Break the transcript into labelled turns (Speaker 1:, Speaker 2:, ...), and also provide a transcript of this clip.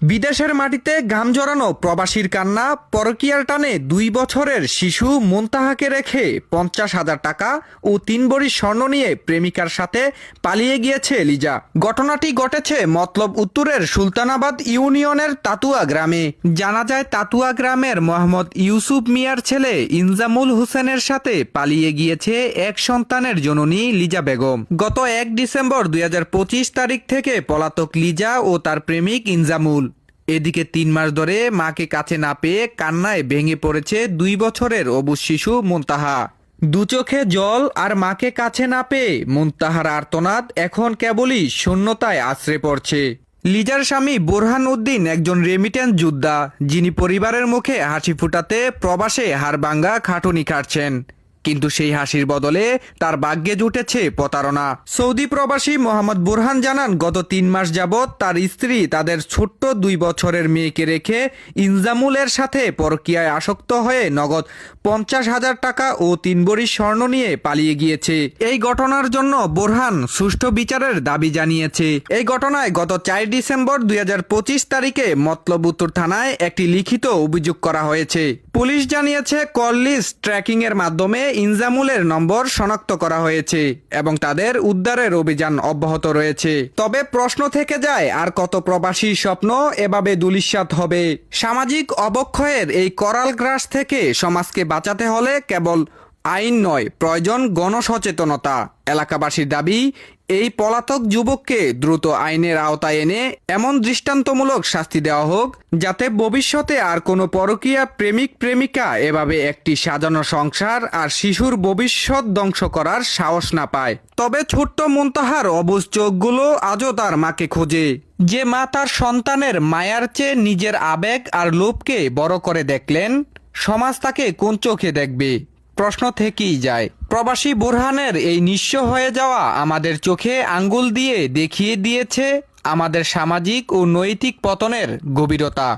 Speaker 1: বিদেশের মাটিতে ঘাম ঝরানো প্রবাসীর কান্না, পরকীয়ার টানে 2 বছরের শিশু মুনতাহাকে রেখে 50,000 টাকা ও 3 ভরি স্বর্ণ নিয়ে প্রেমিকার সাথে পালিয়ে গিয়েছে লিজা। ঘটনাটি ঘটেছে মতলব উত্তরের সুলতানাবাদ ইউনিয়নের তাতুয়া গ্রামে। জানা যায় তাতুয়া গ্রামের মোহাম্মদ ইউসুফ মিয়ার ছেলে ইনজামুল হোসেনের সাথে পালিয়ে গিয়েছে এক সন্তানের জননী লিজা বেগম। গত 1 ডিসেম্বর 2025 তারিখ থেকে পলাতক লিজা ও তার প্রেমিক ইনজামুল। এদিকে 3 মাস ধরে মাকে কাছে না পেয়ে কান্নায় ভেঙে পড়েছে 2 বছরের অবুঝ শিশু মুনতাহা। দু চোখে জল আর মাকে কাছে না পেয়ে মুনতাহার আর্তনাদ এখন কেবলই শূন্যতায় আশ্রে পড়ছে। লিজার স্বামী বোরহান উদ্দিন একজন রেমিটেন্স যোদ্ধা, যিনি পরিবারের মুখে হাসি ফুটাতে প্রবাসে হাড়ভাঙ্গা খাটুনি খাটছেন। কিন্তু সেই হাসির বদলে তার ভাগ্যে জুটেছে প্রতারণা। সৌদি প্রবাসী মোহাম্মদ বোরহান জানান, গত 3 মাস যাবৎ তার স্ত্রী তাদের ছোট্ট 2 বছরের মেয়েকে রেখে ইনজামুলের সাথে পরকীয়ায় আসক্ত হয়ে নগদ 50,000 টাকা ও 3 ভরি স্বর্ণ নিয়ে পালিয়ে গিয়েছে। এই ঘটনার জন্য বোরহান সুষ্ঠু বিচারের দাবি জানিয়েছে। এই ঘটনায় গত 4 ডিসেম্বর 2025 তারিখে মতলব উত্তর থানায় একটি লিখিত অভিযোগ করা হয়েছে। পুলিশ জানিয়েছে, কল লিস্ট ট্র্যাকিং এর মাধ্যমে ইনজামুলের নম্বর শনাক্ত করা হয়েছে এবং তাদের উদ্ধারের অভিযান অব্যাহত রয়েছে। তবে প্রশ্ন থেকে যায়, আর কত প্রবাসী স্বপ্ন এভাবে দুলিশ্বাত হবে? সামাজিক অবক্ষয়ের এই করাল গ্রাস থেকে সমাজকে বাঁচাতে হলে কেবল আইন নয়, প্রয়োজন গণসচেতনতা। এলাকাবাসীর দাবি, এই পলাতক যুবককে দ্রুত আইনের আওতায় এনে এমন দৃষ্টান্তমূলক শাস্তি দেওয়া হোক, যাতে ভবিষ্যতে আর কোনো পরকীয়া প্রেমিক প্রেমিকা এভাবে একটি সাজানো সংসার আর শিশুর ভবিষ্যৎ ধ্বংস করার সাহস না পায়। তবে ছোট্ট মুনতাহার অবুঝ চোখগুলো আজও তার মাকে খোঁজে। যে মা তার সন্তানের মায়ার চেয়ে নিজের আবেগ আর লোভকে বড় করে দেখলেন, সমাজ তাকে কোন চোখে দেখবে? প্রশ্ন থেকেই যায়। প্রবাসী বোরহানের এই নিঃস্ব হয়ে যাওয়া আমাদের চোখে আঙ্গুল দিয়ে দেখিয়ে দিয়েছে আমাদের সামাজিক ও নৈতিক পতনের গভীরতা।